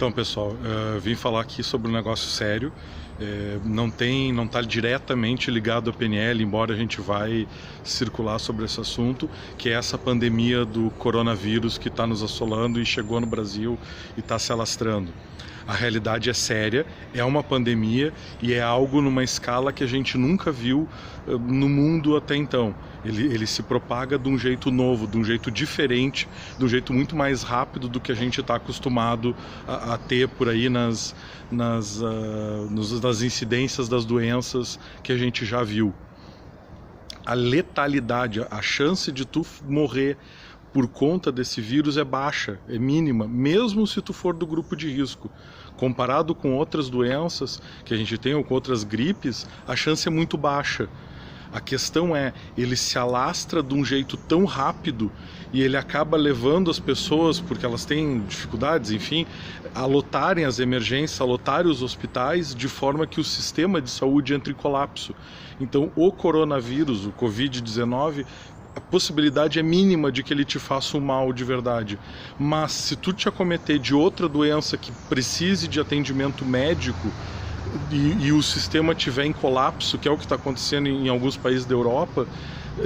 Então, pessoal, vim falar aqui sobre um negócio sério. Não está diretamente ligado à PNL, embora a gente vai circular sobre esse assunto, que é essa pandemia do coronavírus que está nos assolando e chegou no Brasil e está se alastrando. A realidade é séria, é uma pandemia e é algo numa escala que a gente nunca viu no mundo até então. Ele se propaga de um jeito novo, de um jeito diferente, de um jeito muito mais rápido do que a gente está acostumado a ter por aí nas incidências das doenças que a gente já viu. A letalidade, a chance de tu morrer por conta desse vírus é baixa, é mínima, mesmo se tu for do grupo de risco. Comparado com outras doenças que a gente tem ou com outras gripes, a chance é muito baixa. A questão é, ele se alastra de um jeito tão rápido e ele acaba levando as pessoas, porque elas têm dificuldades, enfim, a lotarem as emergências, a lotarem os hospitais, de forma que o sistema de saúde entre em colapso. Então, o coronavírus, o Covid-19, a possibilidade é mínima de que ele te faça um mal de verdade. Mas se tu te acometer de outra doença que precise de atendimento médico e o sistema estiver em colapso, que é o que está acontecendo em alguns países da Europa,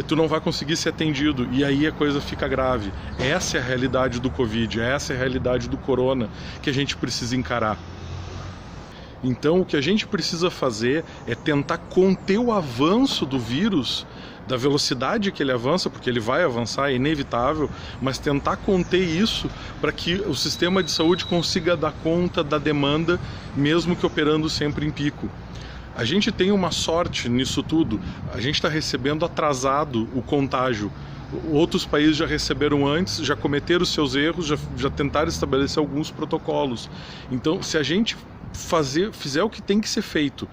tu não vai conseguir ser atendido e aí a coisa fica grave. Essa é a realidade do Covid, essa é a realidade do corona que a gente precisa encarar. Então o que a gente precisa fazer é tentar conter o avanço do vírus, da velocidade que ele avança, porque ele vai avançar, é inevitável, mas tentar conter isso para que o sistema de saúde consiga dar conta da demanda, mesmo que operando sempre em pico. A gente tem uma sorte nisso tudo, a gente está recebendo atrasado o contágio. Outros países já receberam antes, já cometeram os seus erros, já tentaram estabelecer alguns protocolos. Então, se a gente fizer o que tem que ser feito,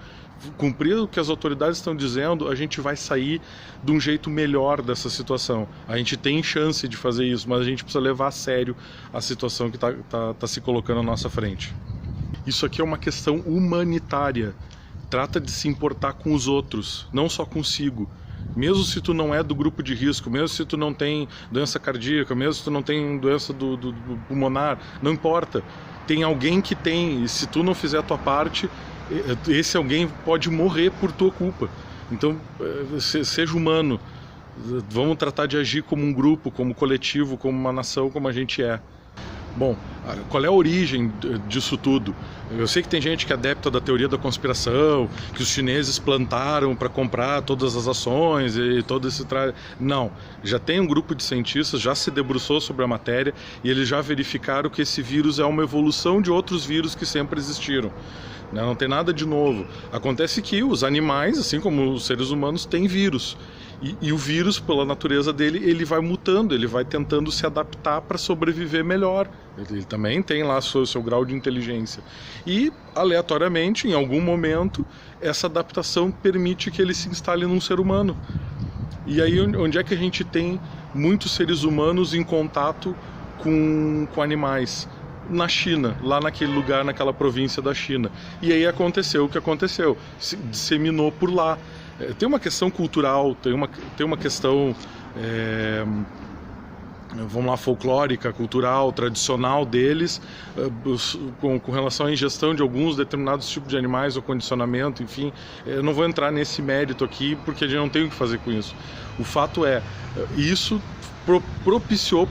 cumprir o que as autoridades estão dizendo, a gente vai sair de um jeito melhor dessa situação. A gente tem chance de fazer isso, mas a gente precisa levar a sério a situação que tá se colocando à nossa frente. Isso aqui é uma questão humanitária. Trata de se importar com os outros, não só consigo. Mesmo se tu não é do grupo de risco, mesmo se tu não tem doença cardíaca, mesmo se tu não tem doença do pulmonar, não importa. Tem alguém que tem, e se tu não fizer a tua parte, esse alguém pode morrer por tua culpa. Então, seja humano. Vamos tratar de agir como um grupo, como coletivo, como uma nação, como a gente é. Bom, qual é a origem disso tudo? Eu sei que tem gente que é adepta da teoria da conspiração, que os chineses plantaram para comprar todas as ações e todo esse... Não, já tem um grupo de cientistas, já se debruçou sobre a matéria e eles já verificaram que esse vírus é uma evolução de outros vírus que sempre existiram. Não tem nada de novo. Acontece que os animais, assim como os seres humanos, têm vírus. E o vírus, pela natureza dele, ele vai mutando, ele vai tentando se adaptar para sobreviver melhor. Ele também tem lá seu grau de inteligência. E, aleatoriamente, em algum momento, essa adaptação permite que ele se instale num ser humano. E aí, onde é que a gente tem muitos seres humanos em contato com animais? Na China, lá naquele lugar, naquela província da China. E aí aconteceu o que aconteceu, se disseminou por lá. Tem uma questão cultural, tem uma questão, vamos lá, folclórica, cultural, tradicional deles, com relação à ingestão de alguns determinados tipos de animais, ou condicionamento, enfim. Eu não vou entrar nesse mérito aqui, porque a gente não tem o que fazer com isso. O fato é, isso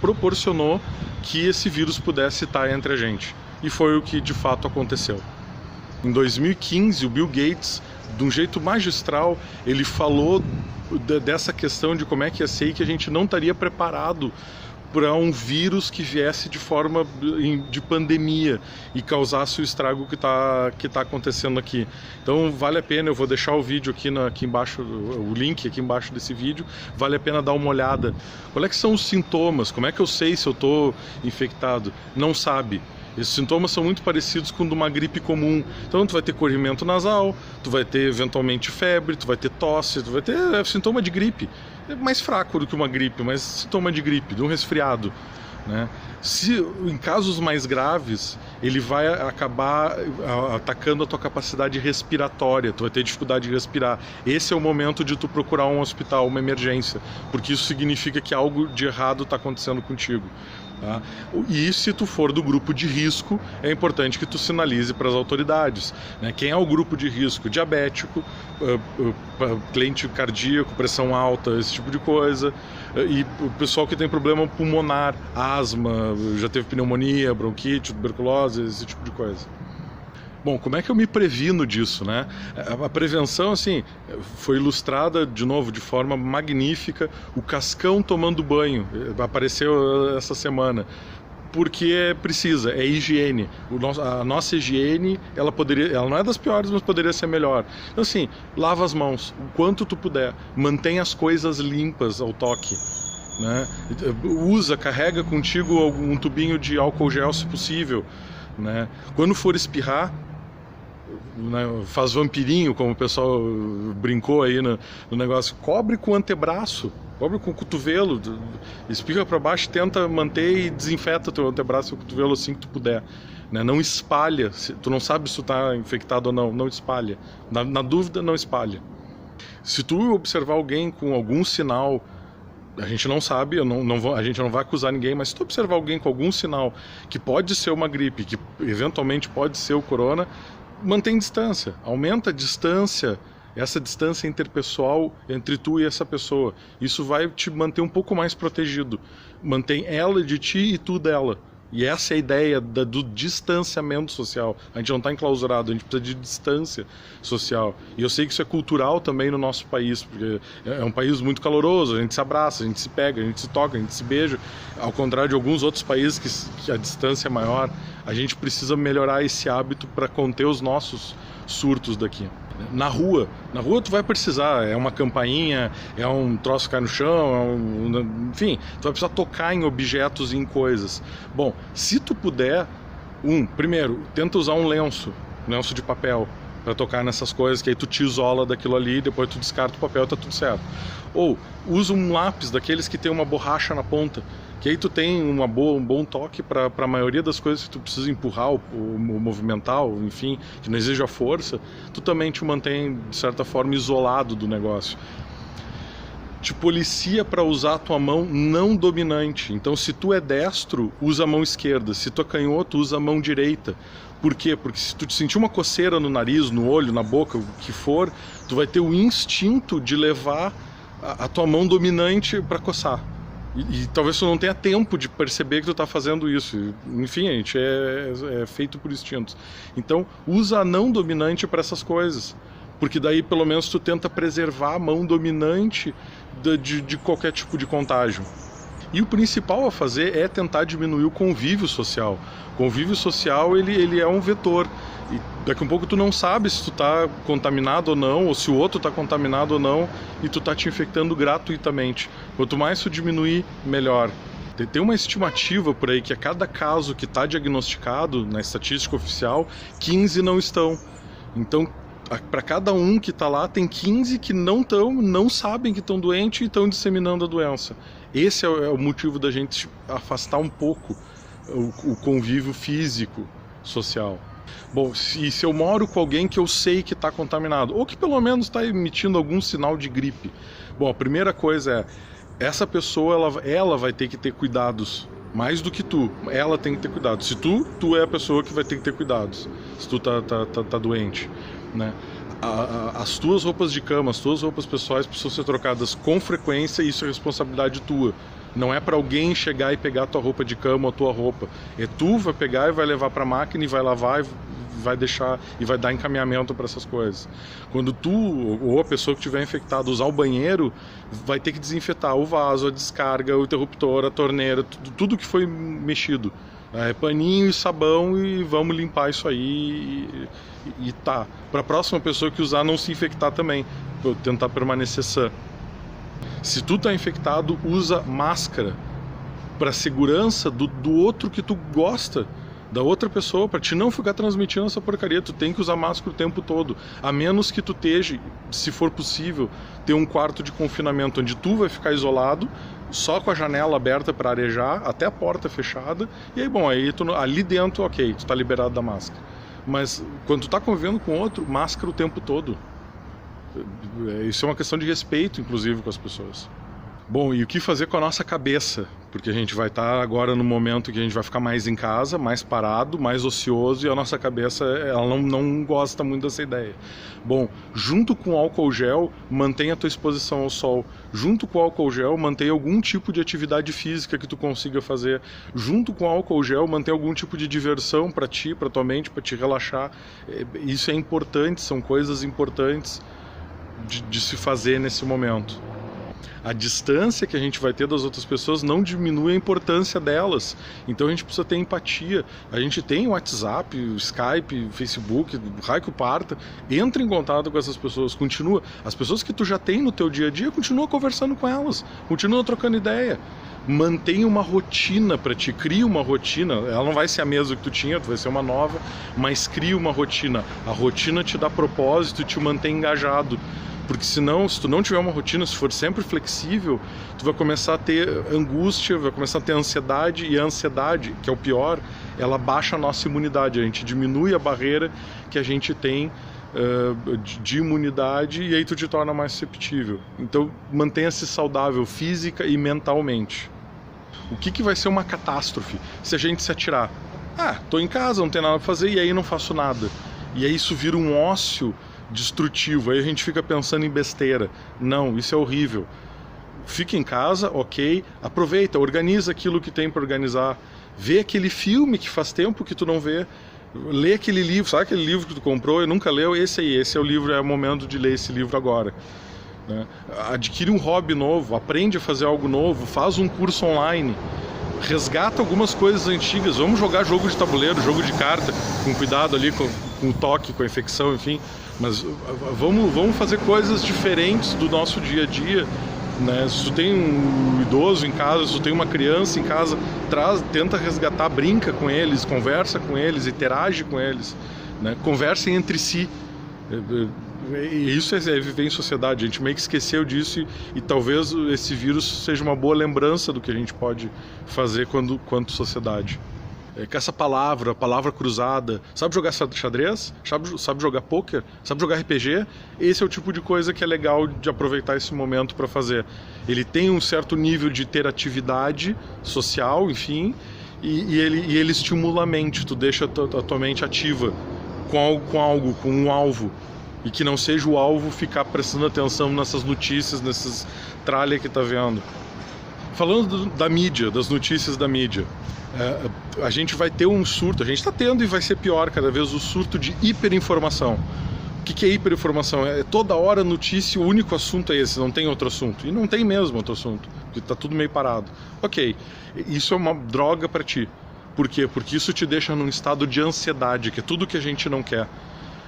proporcionou que esse vírus pudesse estar entre a gente. E foi o que de fato aconteceu. Em 2015, o Bill Gates, de um jeito magistral, ele falou dessa questão de como é que ia ser e que a gente não estaria preparado para um vírus que viesse de forma de pandemia e causasse o estrago que tá acontecendo aqui. Então vale a pena, eu vou deixar o vídeo aqui embaixo, o link aqui embaixo desse vídeo, vale a pena dar uma olhada. Qual é que são os sintomas? Como é que eu sei se eu estou infectado? Não sabe. Esses sintomas são muito parecidos com de uma gripe comum. Então tu vai ter corrimento nasal, tu vai ter eventualmente febre, tu vai ter tosse, tu vai ter sintoma de gripe. É mais fraco do que uma gripe, mas sintoma de gripe, de um resfriado, né? Se em casos mais graves, ele vai acabar atacando a tua capacidade respiratória, tu vai ter dificuldade de respirar. Esse é o momento de tu procurar um hospital, uma emergência, porque isso significa que algo de errado está acontecendo contigo. Tá? E se tu for do grupo de risco, é importante que tu sinalize para as autoridades, né? Quem é o grupo de risco? Diabético, cliente cardíaco, pressão alta, esse tipo de coisa, e o pessoal que tem problema pulmonar, asma, já teve pneumonia, bronquite, tuberculose, esse tipo de coisa. Bom, como é que eu me previno disso, né? A prevenção, assim, foi ilustrada, de novo, de forma magnífica. O Cascão tomando banho, apareceu essa semana. Porque precisa, é higiene. A nossa higiene, ela não é das piores, mas poderia ser melhor. Então, assim, lava as mãos, o quanto tu puder. Mantém as coisas limpas ao toque, né? Carrega contigo um tubinho de álcool gel, se possível, né? Quando for espirrar, faz vampirinho, como o pessoal brincou aí no negócio, cobre com o antebraço, cobre com o cotovelo, espirra para baixo, tenta manter e desinfeta teu antebraço e o cotovelo assim que tu puder, né? Não espalha, tu não sabe se tu tá infectado ou não espalha, na dúvida não espalha. Se tu observar alguém com algum sinal, a gente não sabe, a gente não vai acusar ninguém, mas se tu observar alguém com algum sinal que pode ser uma gripe, que eventualmente pode ser o corona, mantém distância, aumenta a distância, essa distância interpessoal entre tu e essa pessoa. Isso vai te manter um pouco mais protegido. Mantém ela de ti e tu dela. E essa é a ideia do distanciamento social. A gente não está enclausurado, a gente precisa de distância social. E eu sei que isso é cultural também no nosso país, porque é um país muito caloroso, a gente se abraça, a gente se pega, a gente se toca, a gente se beija. Ao contrário de alguns outros países que a distância é maior, a gente precisa melhorar esse hábito para conter os nossos surtos daqui. Na rua tu vai precisar, é uma campainha, é um troço que cai no chão, enfim, tu vai precisar tocar em objetos e em coisas. Bom, se tu puder, primeiro, tenta usar um lenço de papel para tocar nessas coisas, que aí tu te isola daquilo ali, depois tu descarta o papel e tá tudo certo. Ou usa um lápis daqueles que tem uma borracha na ponta, que aí tu tem um bom toque para a maioria das coisas que tu precisa empurrar ou movimentar, enfim, que não exija força, tu também te mantém, de certa forma, isolado do negócio. Te policia para usar a tua mão não dominante. Então, se tu é destro, usa a mão esquerda. Se tu é canhoto, usa a mão direita. Por quê? Porque se tu sentir uma coceira no nariz, no olho, na boca, o que for, tu vai ter o instinto de levar a tua mão dominante para coçar. E talvez tu não tenha tempo de perceber que tu está fazendo isso. Enfim, a gente é feito por instintos. Então, usa a não dominante para essas coisas. Porque daí, pelo menos, tu tenta preservar a mão dominante de qualquer tipo de contágio. E o principal a fazer é tentar diminuir o convívio social. O convívio social, ele é um vetor. E daqui a um pouco tu não sabe se tu tá contaminado ou não, ou se o outro tá contaminado ou não, e tu tá te infectando gratuitamente. Quanto mais tu diminuir, melhor. Tem uma estimativa por aí que a cada caso que está diagnosticado na estatística oficial, 15 não estão. Então, para cada um que está lá, tem 15 que não sabem que estão doentes e estão disseminando a doença. Esse é o motivo da gente afastar um pouco o convívio físico, social. Bom, se eu moro com alguém que eu sei que está contaminado, ou que pelo menos está emitindo algum sinal de gripe, bom, a primeira coisa essa pessoa ela vai ter que ter cuidados, mais do que tu, ela tem que ter cuidados. Se tu é a pessoa que vai ter que ter cuidados, se tu tá doente, né? As tuas roupas de cama, as tuas roupas pessoais precisam ser trocadas com frequência, e isso é responsabilidade tua. Não é para alguém chegar e pegar a tua roupa de cama ou a tua roupa. Tu vai pegar e vai levar para a máquina e vai lavar e vai deixar e vai dar encaminhamento para essas coisas. Quando tu ou a pessoa que estiver infectada usar o banheiro, vai ter que desinfetar o vaso, a descarga, o interruptor, a torneira, tudo que foi mexido. Paninho e sabão, e vamos limpar isso aí e tá. Para a próxima pessoa que usar não se infectar também, para tentar permanecer sã. Se tu tá infectado, usa máscara para segurança do outro que tu gosta, da outra pessoa, para te não ficar transmitindo essa porcaria. Tu tem que usar máscara o tempo todo, a menos que tu esteja, se for possível, ter um quarto de confinamento onde tu vai ficar isolado, só com a janela aberta para arejar, até a porta fechada, e aí, bom, ali dentro, ok, tu tá liberado da máscara. Mas quando tu tá convivendo com outro, máscara o tempo todo. Isso é uma questão de respeito, inclusive, com as pessoas. Bom, e o que fazer com a nossa cabeça? porque a gente vai estar agora no momento que a gente vai ficar mais em casa, mais parado, mais ocioso, e a nossa cabeça ela não gosta muito dessa ideia. Bom, junto com o álcool gel, mantenha a tua exposição ao sol. Junto com o álcool gel, mantenha algum tipo de atividade física que tu consiga fazer. Junto com o álcool gel, mantenha algum tipo de diversão para ti, para tua mente, para te relaxar. Isso é importante, são coisas importantes de se fazer nesse momento. A distância que a gente vai ter das outras pessoas não diminui a importância delas. Então a gente precisa ter empatia. A gente tem o WhatsApp, o Skype, o Facebook, o raio que parta. Entra em contato com essas pessoas, continua. As pessoas que tu já tem no teu dia a dia, continua conversando com elas, continua trocando ideia. Mantenha uma rotina para ti, cria uma rotina. Ela não vai ser a mesma que tu tinha, tu vai ser uma nova, mas cria uma rotina. A rotina te dá propósito e te mantém engajado. Porque senão, se tu não tiver uma rotina, se for sempre flexível, tu vai começar a ter angústia, vai começar a ter ansiedade, e a ansiedade, que é o pior, ela baixa a nossa imunidade, a gente diminui a barreira que a gente tem de imunidade, e aí tu te torna mais susceptível. Então mantenha-se saudável física e mentalmente. O que vai ser uma catástrofe se a gente se atirar? Tô em casa, não tem nada pra fazer, e aí não faço nada. E aí isso vira um ócio destrutivo, aí a gente fica pensando em besteira. Não, isso é horrível. Fica em casa, ok, aproveita, organiza aquilo que tem para organizar, vê aquele filme que faz tempo que tu não vê, lê aquele livro, sabe aquele livro que tu comprou e nunca leu? Esse é o livro, é o momento de ler esse livro agora, né? Adquire um hobby novo, aprende a fazer algo novo, faz um curso online, resgata algumas coisas antigas, vamos jogar jogo de tabuleiro, jogo de carta, com cuidado ali com o toque, com a infecção, enfim. Mas vamos fazer coisas diferentes do nosso dia a dia, né? Se tu tem um idoso em casa, se tu tem uma criança em casa, tenta resgatar, brinca com eles, conversa com eles, interage com eles, né? Conversem entre si. E isso é viver em sociedade. A gente meio que esqueceu disso, e talvez esse vírus seja uma boa lembrança do que a gente pode fazer quanto sociedade. Com essa palavra cruzada, sabe jogar xadrez? Sabe jogar pôquer? Sabe jogar RPG? Esse é o tipo de coisa que é legal de aproveitar esse momento para fazer. Ele tem um certo nível de interatividade social, enfim, e ele estimula a mente, tu deixa a tua mente ativa com um alvo, e que não seja o alvo ficar prestando atenção nessas notícias, nesses tralha que tá vendo. Falando da mídia, das notícias da mídia, a gente vai ter um surto, a gente está tendo e vai ser pior cada vez, o surto de hiperinformação. O que é hiperinformação? É toda hora notícia, o único assunto é esse, não tem outro assunto. E não tem mesmo outro assunto, porque está tudo meio parado. Ok, isso é uma droga para ti. Por quê? Porque isso te deixa num estado de ansiedade, que é tudo que a gente não quer.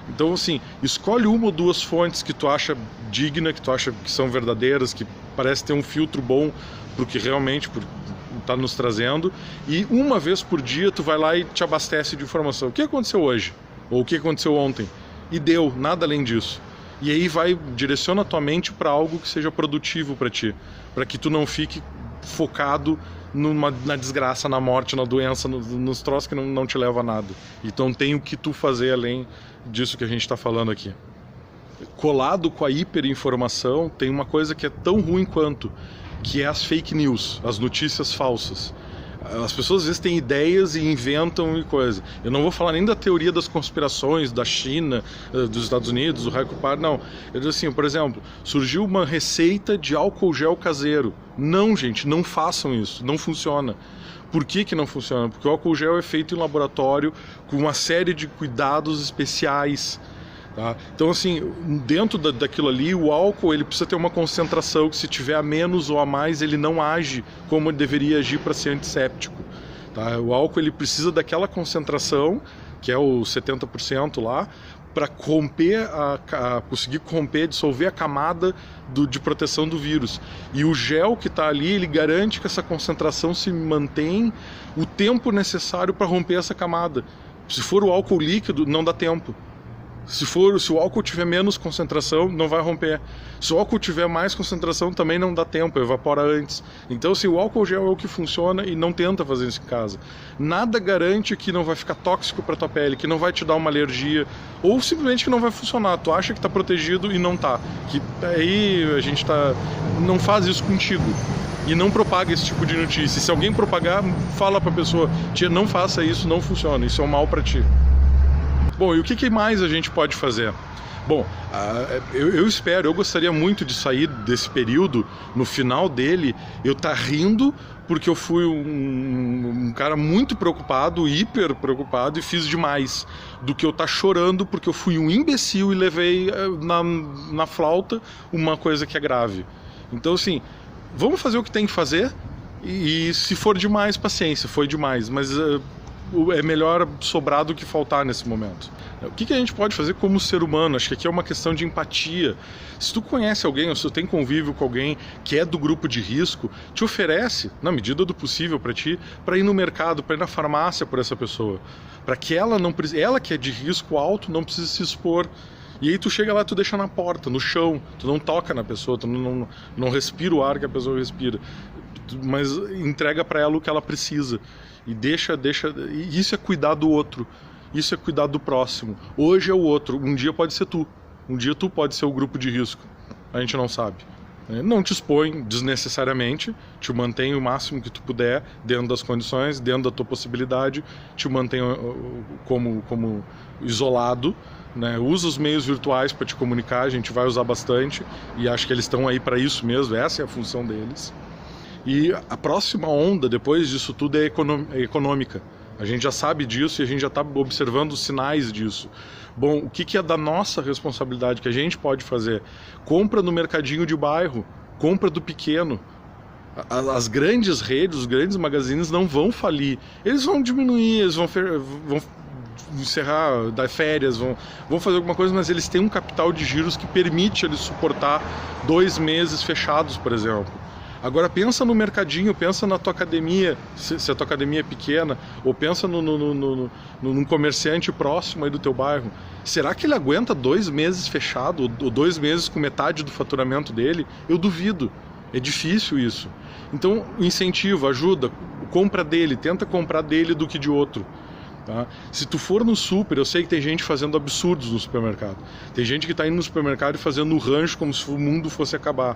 Então, assim, escolhe uma ou duas fontes que tu acha digna, que tu acha que são verdadeiras, que parece ter um filtro bom pro que realmente está nos trazendo, e uma vez por dia tu vai lá e te abastece de informação. O que aconteceu hoje? Ou o que aconteceu ontem? E deu, nada além disso. E aí direciona a tua mente para algo que seja produtivo para ti, para que tu não fique focado na desgraça, na morte, na doença, nos troços que não te levam a nada. Então tem o que tu fazer além disso que a gente está falando aqui. Colado com a hiperinformação, tem uma coisa que é tão ruim quanto, que é as fake news, as notícias falsas. As pessoas às vezes têm ideias e inventam e coisa. Eu não vou falar nem da teoria das conspirações da China, dos Estados Unidos, do raio que parta, não. Eu digo assim, por exemplo, surgiu uma receita de álcool gel caseiro. Não, gente, não façam isso, não funciona. Por que não funciona? Porque o álcool gel é feito em laboratório com uma série de cuidados especiais. Tá? Então, assim, dentro daquilo ali, o álcool ele precisa ter uma concentração que, se tiver a menos ou a mais, ele não age como ele deveria agir para ser antisséptico. Tá? O álcool ele precisa daquela concentração, que é o 70% lá, para romper conseguir romper, dissolver a camada de proteção do vírus. E o gel que está ali, ele garante que essa concentração se mantém o tempo necessário para romper essa camada. Se for o álcool líquido, não dá tempo. Se o álcool tiver menos concentração, não vai romper. Se o álcool tiver mais concentração, também não dá tempo, evapora antes. Então, se o álcool gel é o que funciona, e não tenta fazer isso em casa. Nada garante que não vai ficar tóxico para tua pele, que não vai te dar uma alergia, ou simplesmente que não vai funcionar. Tu acha que está protegido e não tá. Que aí a gente não faz isso contigo. E não propaga esse tipo de notícia. Se alguém propagar, fala para a pessoa: tia, não faça isso, não funciona, isso é um mal para ti. Bom, e o que mais a gente pode fazer? Bom, eu gostaria muito de sair desse período, no final dele, eu estar rindo, porque eu fui um cara muito preocupado, hiper preocupado, e fiz demais, do que eu estar chorando porque eu fui um imbecil e levei na flauta uma coisa que é grave. Então, assim, vamos fazer o que tem que fazer, e se for demais, paciência, foi demais, mas é melhor sobrar do que faltar nesse momento. O que a gente pode fazer como ser humano? Acho que aqui é uma questão de empatia. Se tu conhece alguém, ou se tu tem convívio com alguém que é do grupo de risco, te oferece, na medida do possível para ti, para ir no mercado, para ir na farmácia por essa pessoa, para que ela que é de risco alto, não precise se expor. E aí tu chega lá, tu deixa na porta, no chão, tu não toca na pessoa, tu não respira o ar que a pessoa respira, mas entrega para ela o que ela precisa. E e isso é cuidar do outro, isso é cuidar do próximo. Hoje é o outro, um dia pode ser tu, um dia tu pode ser o grupo de risco, a gente não sabe. Não te expõe desnecessariamente, te mantém o máximo que tu puder, dentro das condições, dentro da tua possibilidade, te mantém como isolado, né? Usa os meios virtuais para te comunicar, a gente vai usar bastante, e acho que eles estão aí para isso mesmo, essa é a função deles. E a próxima onda, depois disso tudo, é econômica. A gente já sabe disso e a gente já está observando os sinais disso. Bom, o que é da nossa responsabilidade que a gente pode fazer? Compra no mercadinho de bairro, compra do pequeno. As grandes redes, os grandes magazines não vão falir. Eles vão diminuir, eles vão encerrar, dar férias, vão fazer alguma coisa, mas eles têm um capital de giros que permite eles suportar 2 meses fechados, por exemplo. Agora pensa no mercadinho, pensa na tua academia, se a tua academia é pequena, ou pensa num comerciante próximo aí do teu bairro. Será que ele aguenta 2 meses fechado, ou 2 meses com metade do faturamento dele? Eu duvido, é difícil isso. Então incentiva, ajuda, compra dele, tenta comprar dele do que de outro. Tá? Se tu for no super, eu sei que tem gente fazendo absurdos no supermercado. Tem gente que está indo no supermercado e fazendo um rancho como se o mundo fosse acabar.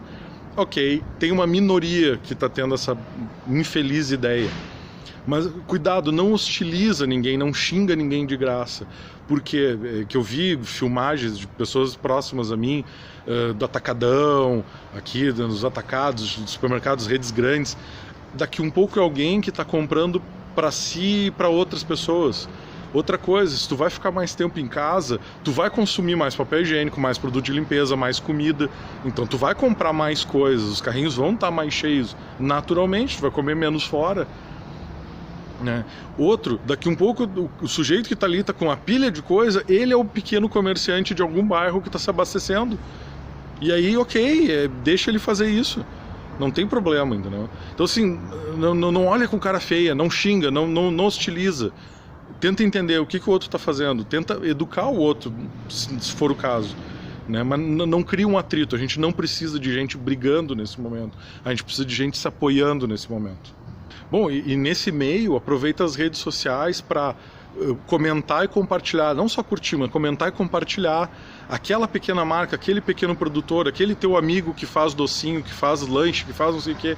Ok, tem uma minoria que está tendo essa infeliz ideia. Mas cuidado, não hostiliza ninguém, não xinga ninguém de graça. Porque que eu vi filmagens de pessoas próximas a mim, do atacadão, aqui nos atacados, dos supermercados, redes grandes. Daqui um pouco é alguém que está comprando para si e para outras pessoas. Outra coisa, se tu vai ficar mais tempo em casa, tu vai consumir mais papel higiênico, mais produto de limpeza, mais comida. Então tu vai comprar mais coisas, os carrinhos vão estar mais cheios. Naturalmente, tu vai comer menos fora. Né? Outro, daqui um pouco, o sujeito que está ali está com uma pilha de coisa, ele é o pequeno comerciante de algum bairro que está se abastecendo. E aí, ok, deixa ele fazer isso. Não tem problema, entendeu? Então assim, não olha com cara feia, não xinga, não hostiliza. Tenta entender o que o outro está fazendo, tenta educar o outro, se for o caso, né? Mas não cria um atrito, a gente não precisa de gente brigando nesse momento, a gente precisa de gente se apoiando nesse momento. Bom, e nesse meio, aproveita as redes sociais para comentar e compartilhar, não só curtir, mas comentar e compartilhar aquela pequena marca, aquele pequeno produtor, aquele teu amigo que faz docinho, que faz lanche, que faz não sei o quê.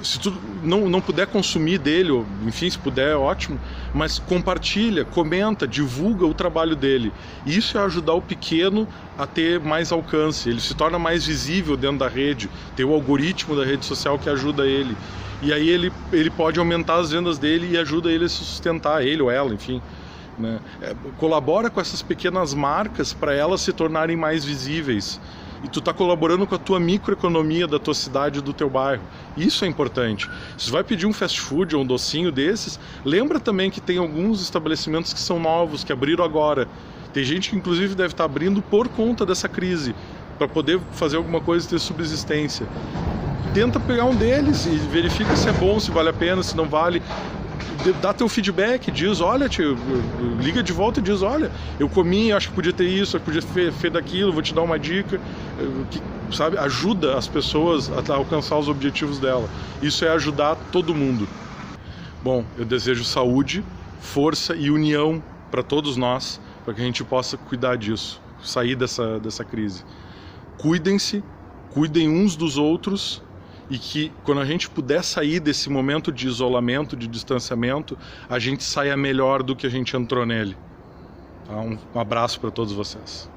Se tu não puder consumir dele, ou, enfim, se puder, é ótimo, mas compartilha, comenta, divulga o trabalho dele. Isso é ajudar o pequeno a ter mais alcance, ele se torna mais visível dentro da rede, tem o algoritmo da rede social que ajuda ele. E aí ele pode aumentar as vendas dele e ajuda ele a se sustentar, ele ou ela, enfim. Né? Colabora com essas pequenas marcas para elas se tornarem mais visíveis. E tu está colaborando com a tua microeconomia da tua cidade, do teu bairro. Isso é importante. Se tu vai pedir um fast food ou um docinho desses, lembra também que tem alguns estabelecimentos que são novos, que abriram agora. Tem gente que inclusive deve estar abrindo por conta dessa crise, para poder fazer alguma coisa e ter subsistência. Tenta pegar um deles e verifica se é bom, se vale a pena, se não vale. Dá teu feedback, diz, olha, tio, liga de volta e diz, olha, eu comi, acho que podia ter isso, acho que podia ter feito aquilo, vou te dar uma dica, sabe? Ajuda as pessoas a alcançar os objetivos dela. Isso é ajudar todo mundo. Bom, eu desejo saúde, força e união para todos nós, para que a gente possa cuidar disso, sair dessa crise. Cuidem-se, cuidem uns dos outros e que quando a gente puder sair desse momento de isolamento, de distanciamento, a gente saia melhor do que a gente entrou nele. Um abraço para todos vocês.